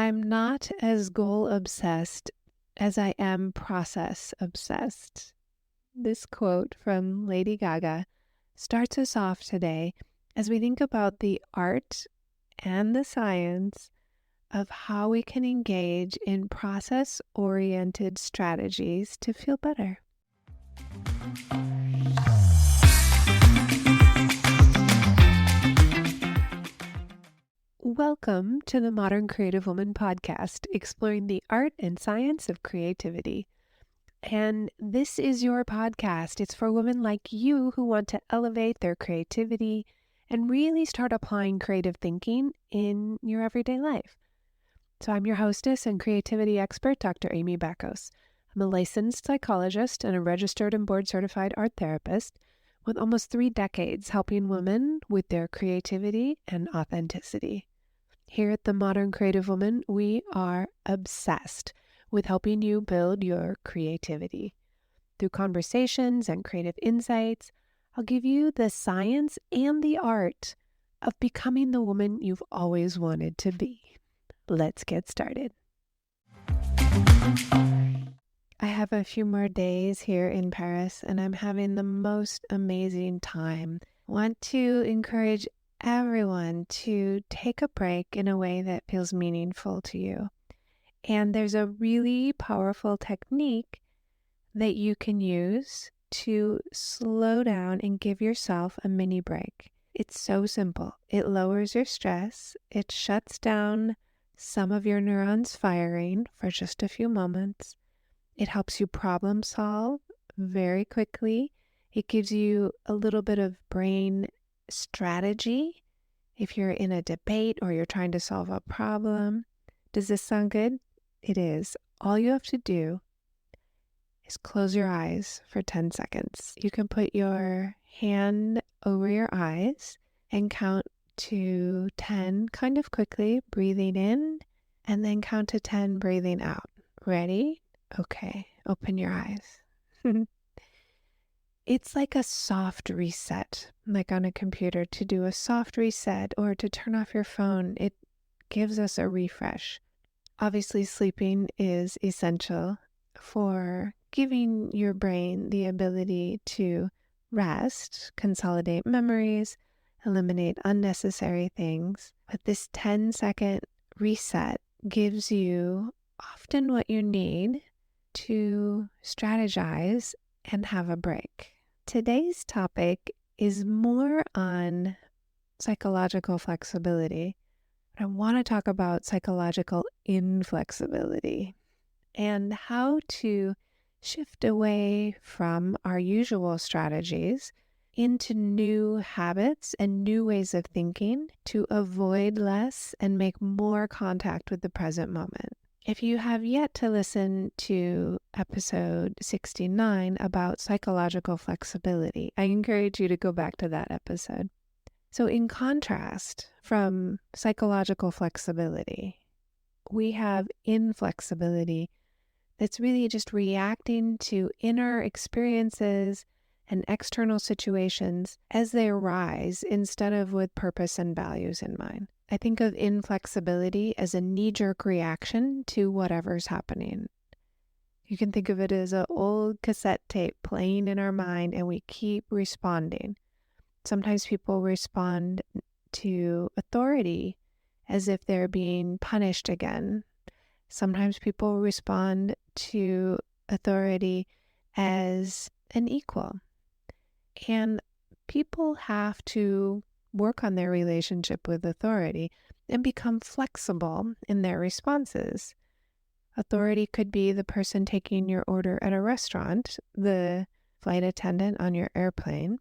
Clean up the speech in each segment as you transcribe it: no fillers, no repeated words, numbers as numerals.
I'm not as goal obsessed as I am process obsessed. This quote from Lady Gaga starts us off today as we think about the art and the science of how we can engage in process-oriented strategies to feel better. Welcome to the Modern Creative Woman podcast, exploring the art and science of creativity. And this is your podcast. It's for women like you who want to elevate their creativity and really start applying creative thinking in your everyday life. So I'm your hostess and creativity expert, Dr. Amy Backos. I'm a licensed psychologist and a registered and board-certified art therapist with almost 3 decades helping women with their creativity and authenticity. Here at the Modern Creative Woman, we are obsessed with helping you build your creativity. Through conversations and creative insights, I'll give you the science and the art of becoming the woman you've always wanted to be. Let's get started. I have a few more days here in Paris and I'm having the most amazing time. I want to encourage everyone to take a break in a way that feels meaningful to you. And there's a really powerful technique that you can use to slow down and give yourself a mini break. It's so simple. It lowers your stress. It shuts down some of your neurons firing for just a few moments. It helps you problem solve very quickly. It gives you a little bit of brain strategy if you're in a debate or you're trying to solve a problem. Does this sound good? It is. All you have to do is close your eyes for 10 seconds. You can put your hand over your eyes and count to 10 kind of quickly, breathing in, and then count to 10, breathing out. Ready? Okay, open your eyes. It's like a soft reset, like on a computer, to do a soft reset or to turn off your phone. It gives us a refresh. Obviously, sleeping is essential for giving your brain the ability to rest, consolidate memories, eliminate unnecessary things. But this 10-second reset gives you often what you need to strategize and have a break. Today's topic is more on psychological flexibility. I want to talk about psychological inflexibility and how to shift away from our usual strategies into new habits and new ways of thinking to avoid less and make more contact with the present moment. If you have yet to listen to episode 69 about psychological flexibility, I encourage you to go back to that episode. So in contrast from psychological flexibility, we have inflexibility that's really just reacting to inner experiences and external situations as they arise instead of with purpose and values in mind. I think of inflexibility as a knee-jerk reaction to whatever's happening. You can think of it as an old cassette tape playing in our mind and we keep responding. Sometimes people respond to authority as if they're being punished again. Sometimes people respond to authority as an equal. And people have to work on their relationship with authority and become flexible in their responses. Authority could be the person taking your order at a restaurant, the flight attendant on your airplane,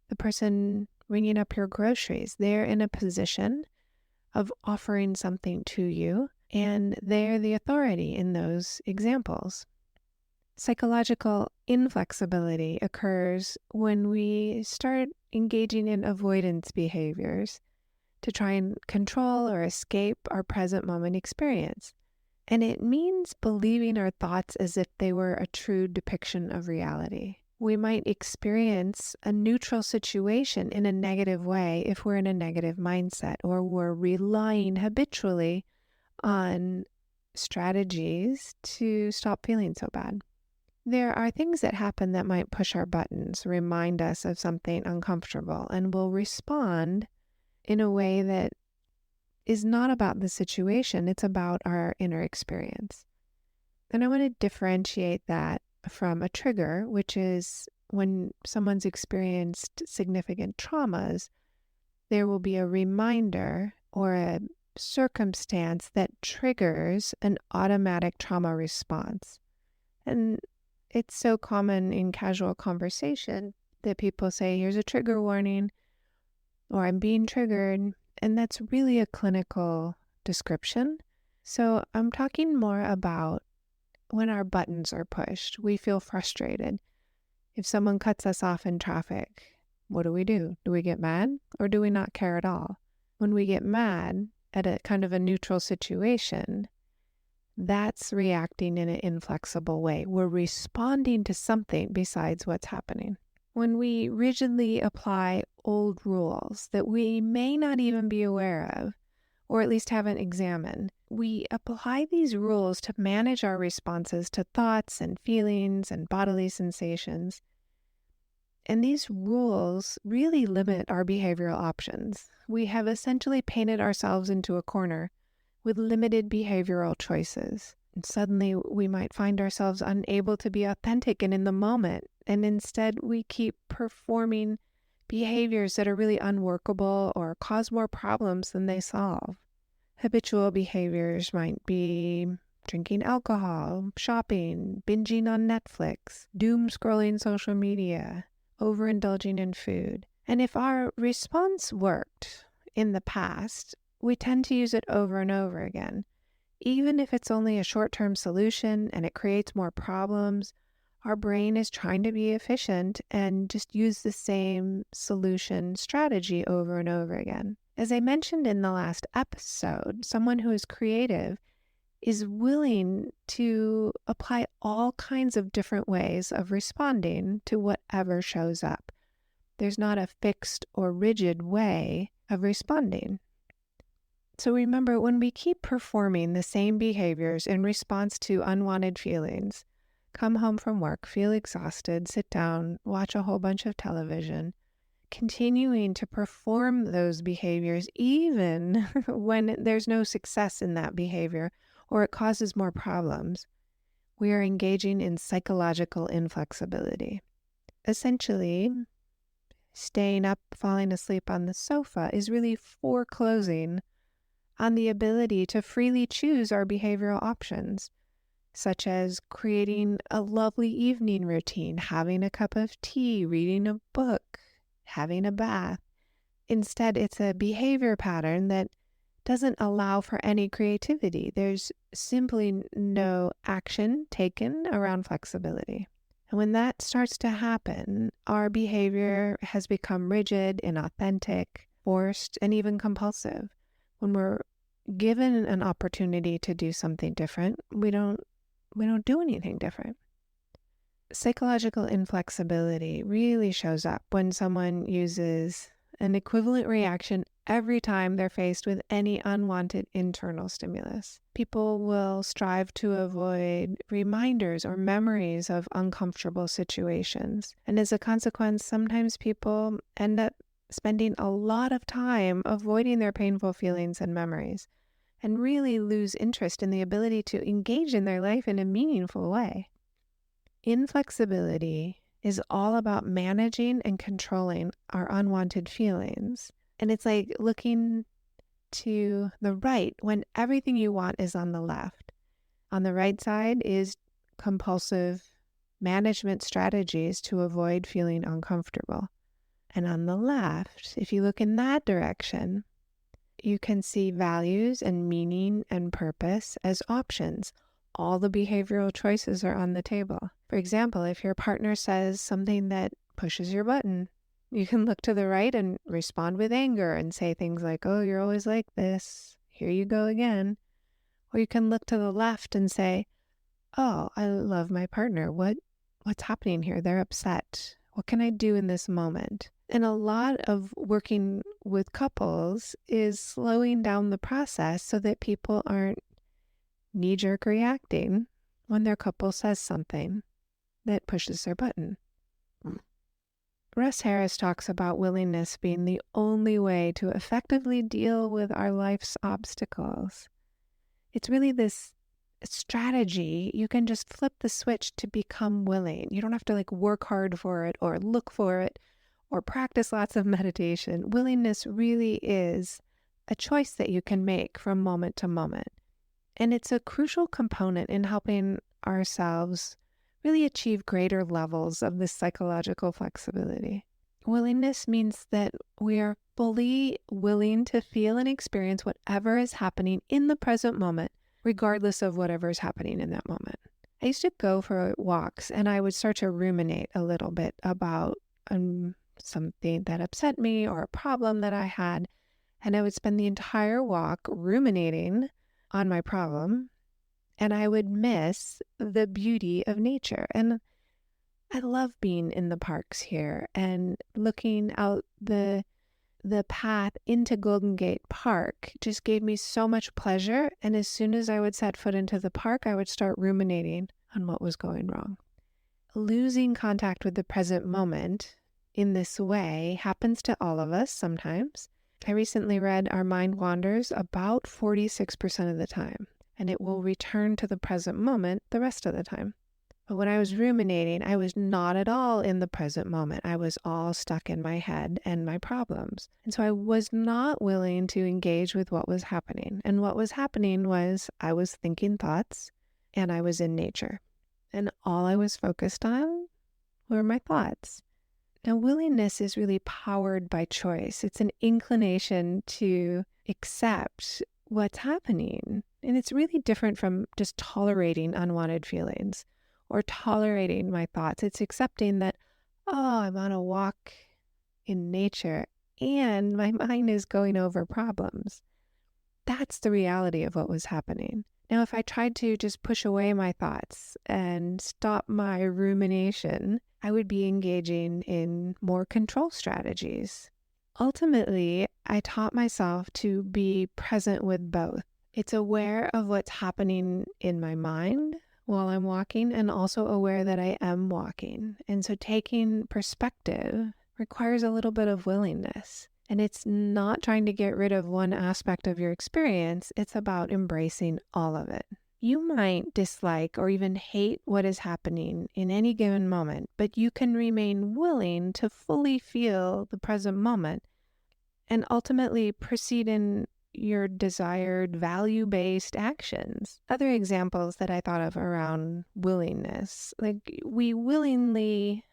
the person ringing up your groceries. They're in a position of offering something to you, and they're the authority in those examples. Psychological inflexibility occurs when we start engaging in avoidance behaviors to try and control or escape our present moment experience. And it means believing our thoughts as if they were a true depiction of reality. We might experience a neutral situation in a negative way if we're in a negative mindset or we're relying habitually on strategies to stop feeling so bad. There are things that happen that might push our buttons, remind us of something uncomfortable, and we'll respond in a way that is not about the situation, it's about our inner experience. And I want to differentiate that from a trigger, which is when someone's experienced significant traumas, there will be a reminder or a circumstance that triggers an automatic trauma response. And it's so common in casual conversation that people say, here's a trigger warning, or I'm being triggered. And that's really a clinical description. So I'm talking more about when our buttons are pushed. We feel frustrated. If someone cuts us off in traffic, what do? Do we get mad or do we not care at all? When we get mad at a kind of a neutral situation, that's reacting in an inflexible way. We're responding to something besides what's happening. When we rigidly apply old rules that we may not even be aware of, or at least haven't examined, we apply these rules to manage our responses to thoughts and feelings and bodily sensations. And these rules really limit our behavioral options. We have essentially painted ourselves into a corner with limited behavioral choices. And suddenly we might find ourselves unable to be authentic and in the moment. And instead we keep performing behaviors that are really unworkable or cause more problems than they solve. Habitual behaviors might be drinking alcohol, shopping, binging on Netflix, doom scrolling social media, overindulging in food. And if our response worked in the past, we tend to use it over and over again. Even if it's only a short-term solution and it creates more problems, our brain is trying to be efficient and just use the same solution strategy over and over again. As I mentioned in the last episode, someone who is creative is willing to apply all kinds of different ways of responding to whatever shows up. There's not a fixed or rigid way of responding. So remember, when we keep performing the same behaviors in response to unwanted feelings, come home from work, feel exhausted, sit down, watch a whole bunch of television, continuing to perform those behaviors even when there's no success in that behavior or it causes more problems, we are engaging in psychological inflexibility. Essentially, staying up, falling asleep on the sofa is really foreclosing on the ability to freely choose our behavioral options, such as creating a lovely evening routine, having a cup of tea, reading a book, having a bath. Instead, it's a behavior pattern that doesn't allow for any creativity. There's simply no action taken around flexibility. And when that starts to happen, our behavior has become rigid, inauthentic, forced, and even compulsive. When we're given an opportunity to do something different, we don't do anything different. Psychological inflexibility really shows up when someone uses an equivalent reaction every time they're faced with any unwanted internal stimulus. People will strive to avoid reminders or memories of uncomfortable situations. And as a consequence, sometimes people end up spending a lot of time avoiding their painful feelings and memories and really lose interest in the ability to engage in their life in a meaningful way. Inflexibility is all about managing and controlling our unwanted feelings. And it's like looking to the right when everything you want is on the left. On the right side is compulsive management strategies to avoid feeling uncomfortable. And on the left, if you look in that direction, you can see values and meaning and purpose as options. All the behavioral choices are on the table. For example, if your partner says something that pushes your button, you can look to the right and respond with anger and say things like, oh, you're always like this. Here you go again. Or you can look to the left and say, oh, I love my partner. What's happening here? They're upset. What can I do in this moment? And a lot of working with couples is slowing down the process so that people aren't knee-jerk reacting when their couple says something that pushes their button. Russ Harris talks about willingness being the only way to effectively deal with our life's obstacles. It's really this strategy. You can just flip the switch to become willing. You don't have to work hard for it or look for it or practice lots of meditation. Willingness really is a choice that you can make from moment to moment. And it's a crucial component in helping ourselves really achieve greater levels of this psychological flexibility. Willingness means that we are fully willing to feel and experience whatever is happening in the present moment, regardless of whatever is happening in that moment. I used to go for walks and I would start to ruminate a little bit about something that upset me or a problem that I had. And I would spend the entire walk ruminating on my problem, and I would miss the beauty of nature. And I love being in the parks here and looking out the path into Golden Gate Park just gave me so much pleasure. And as soon as I would set foot into the park, I would start ruminating on what was going wrong. Losing contact with the present moment in this way happens to all of us sometimes. I recently read our mind wanders about 46% of the time, and it will return to the present moment the rest of the time. But when I was ruminating, I was not at all in the present moment. I was all stuck in my head and my problems. And so I was not willing to engage with what was happening. And what was happening was I was thinking thoughts and I was in nature. And all I was focused on were my thoughts. Now, willingness is really powered by choice. It's an inclination to accept what's happening. And it's really different from just tolerating unwanted feelings or tolerating my thoughts. It's accepting that, oh, I'm on a walk in nature and my mind is going over problems. That's the reality of what was happening. Now, if I tried to just push away my thoughts and stop my rumination, I would be engaging in more control strategies. Ultimately, I taught myself to be present with both. It's aware of what's happening in my mind while I'm walking and also aware that I am walking. And so taking perspective requires a little bit of willingness. And it's not trying to get rid of one aspect of your experience. It's about embracing all of it. You might dislike or even hate what is happening in any given moment, but you can remain willing to fully feel the present moment and ultimately proceed in your desired value-based actions. Other examples that I thought of around willingness, we willingly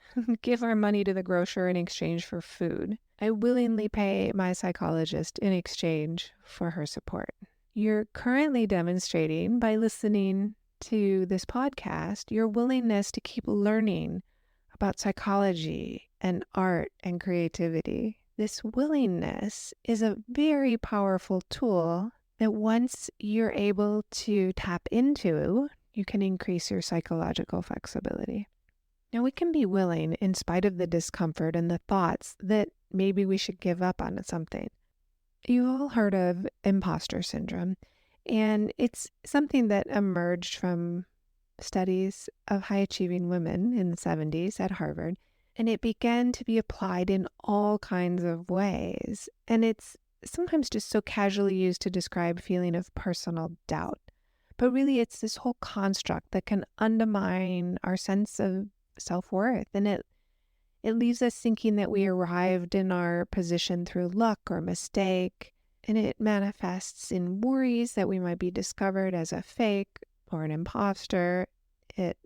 give our money to the grocer in exchange for food. I willingly pay my psychologist in exchange for her support. You're currently demonstrating by listening to this podcast your willingness to keep learning about psychology and art and creativity. This willingness is a very powerful tool that once you're able to tap into, you can increase your psychological flexibility. Now, we can be willing in spite of the discomfort and the thoughts that maybe we should give up on something. You've all heard of imposter syndrome, and it's something that emerged from studies of high-achieving women in the 70s at Harvard, and it began to be applied in all kinds of ways. And it's sometimes just so casually used to describe feeling of personal doubt. But really, it's this whole construct that can undermine our sense of self-worth, and it leaves us thinking that we arrived in our position through luck or mistake, and it manifests in worries that we might be discovered as a fake or an imposter at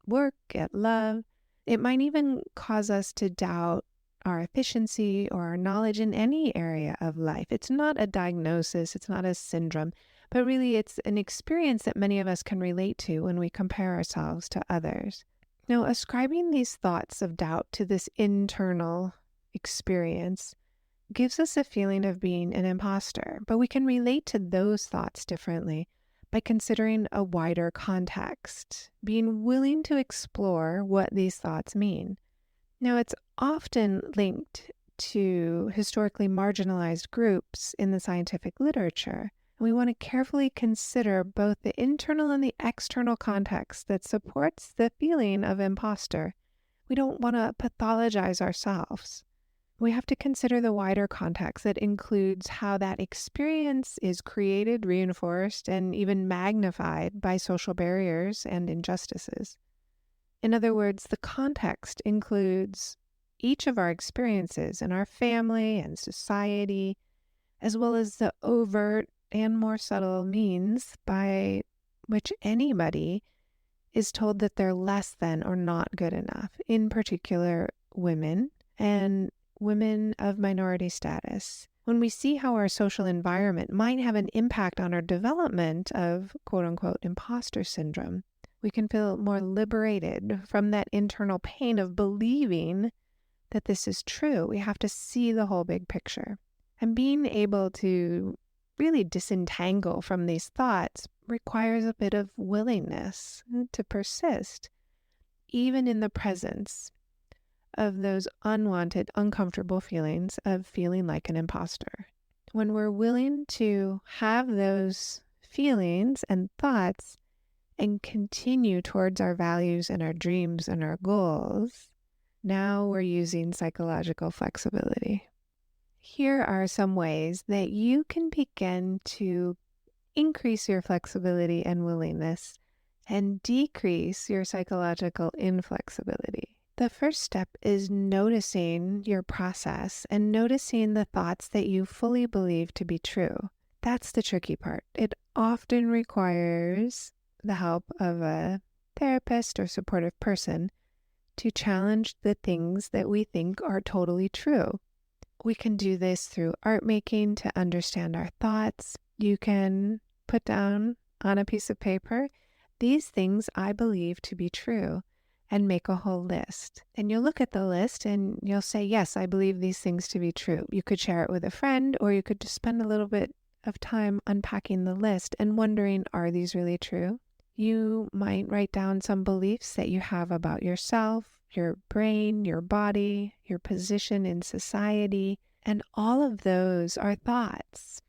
work, at love. It might even cause us to doubt our efficiency or our knowledge in any area of life. It's not a diagnosis, it's not a syndrome, but really it's an experience that many of us can relate to when we compare ourselves to others. Now, ascribing these thoughts of doubt to this internal experience gives us a feeling of being an imposter, but we can relate to those thoughts differently by considering a wider context, being willing to explore what these thoughts mean. Now, it's often linked to historically marginalized groups in the scientific literature. We want to carefully consider both the internal and the external context that supports the feeling of imposter. We don't want to pathologize ourselves. We have to consider the wider context that includes how that experience is created, reinforced, and even magnified by social barriers and injustices. In other words, the context includes each of our experiences in our family and society, as well as the overt and more subtle means by which anybody is told that they're less than or not good enough, in particular women and women of minority status. When we see how our social environment might have an impact on our development of quote-unquote imposter syndrome, we can feel more liberated from that internal pain of believing that this is true. We have to see the whole big picture. And being able to really disentangle from these thoughts requires a bit of willingness to persist, even in the presence of those unwanted, uncomfortable feelings of feeling like an imposter. When we're willing to have those feelings and thoughts and continue towards our values and our dreams and our goals, now we're using psychological flexibility. Here are some ways that you can begin to increase your flexibility and willingness and decrease your psychological inflexibility. The first step is noticing your process and noticing the thoughts that you fully believe to be true. That's the tricky part. It often requires the help of a therapist or supportive person to challenge the things that we think are totally true. We can do this through art making to understand our thoughts. You can put down on a piece of paper, these things I believe to be true, and make a whole list. And you'll look at the list and you'll say, yes, I believe these things to be true. You could share it with a friend, or you could just spend a little bit of time unpacking the list and wondering, are these really true? You might write down some beliefs that you have about yourself, your brain, your body, your position in society, and all of those are thoughts.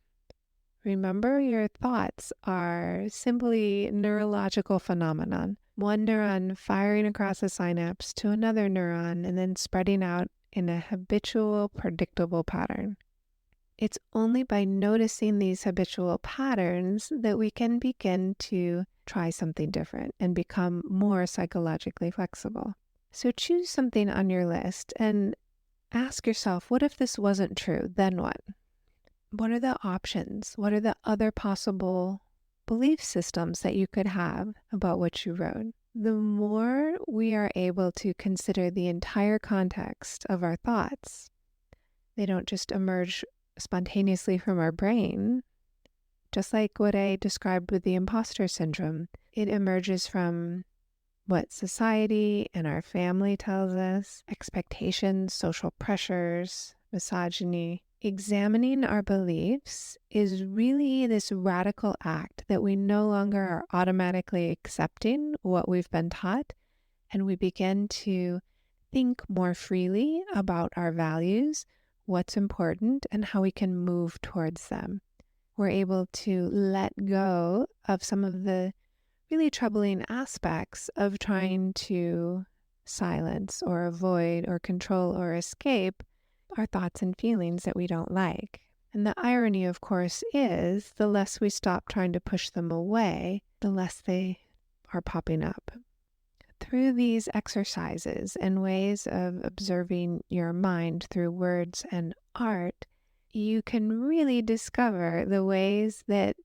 Remember, your thoughts are simply neurological phenomenon. One neuron firing across a synapse to another neuron and then spreading out in a habitual, predictable pattern. It's only by noticing these habitual patterns that we can begin to try something different and become more psychologically flexible. So choose something on your list and ask yourself, what if this wasn't true? Then what? What are the options? What are the other possible belief systems that you could have about what you wrote? The more we are able to consider the entire context of our thoughts, they don't just emerge spontaneously from our brain. Just like what I described with the imposter syndrome, it emerges from what society and our family tells us, expectations, social pressures, misogyny. Examining our beliefs is really this radical act that we no longer are automatically accepting what we've been taught, and we begin to think more freely about our values, what's important, and how we can move towards them. We're able to let go of some of the really troubling aspects of trying to silence or avoid or control or escape our thoughts and feelings that we don't like. And the irony, of course, is the less we stop trying to push them away, the less they are popping up. Through these exercises and ways of observing your mind through words and art, you can really discover the ways that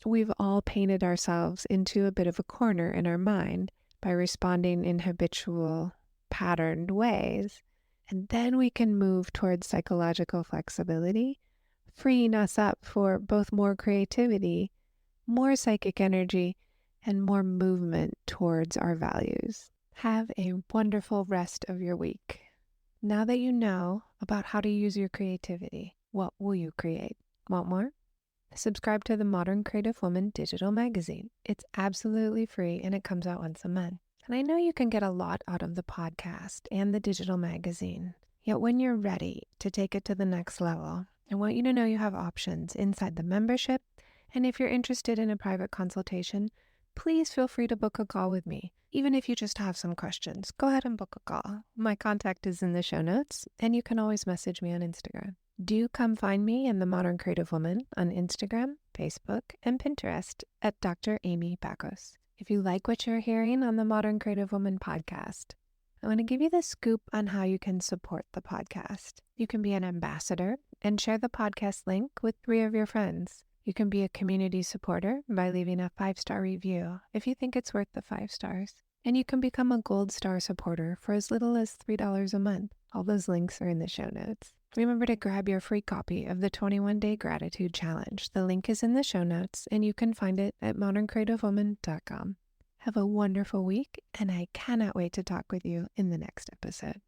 we've all painted ourselves into a bit of a corner in our mind by responding in habitual, patterned ways. And then we can move towards psychological flexibility, freeing us up for both more creativity, more psychic energy, and more movement towards our values. Have a wonderful rest of your week. Now that you know about how to use your creativity, what will you create? Want more? Subscribe to the Modern Creative Woman digital magazine. It's absolutely free and it comes out once a month. And I know you can get a lot out of the podcast and the digital magazine. Yet when you're ready to take it to the next level, I want you to know you have options inside the membership And if you're interested in a private consultation, please feel free to book a call with me. Even if you just have some questions, go ahead and book a call. My contact is in the show notes, and you can always message me on Instagram. Do come find me in The Modern Creative Woman on Instagram, Facebook, and Pinterest at Dr. Amy Bacos. If you like what you're hearing on the Modern Creative Woman podcast, I want to give you the scoop on how you can support the podcast. You can be an ambassador and share the podcast link with 3 of your friends. You can be a community supporter by leaving a 5-star review if you think it's worth the 5 stars. And you can become a gold star supporter for as little as $3 a month. All those links are in the show notes. Remember to grab your free copy of the 21-Day Gratitude Challenge. The link is in the show notes, and you can find it at moderncreativewoman.com. Have a wonderful week, and I cannot wait to talk with you in the next episode.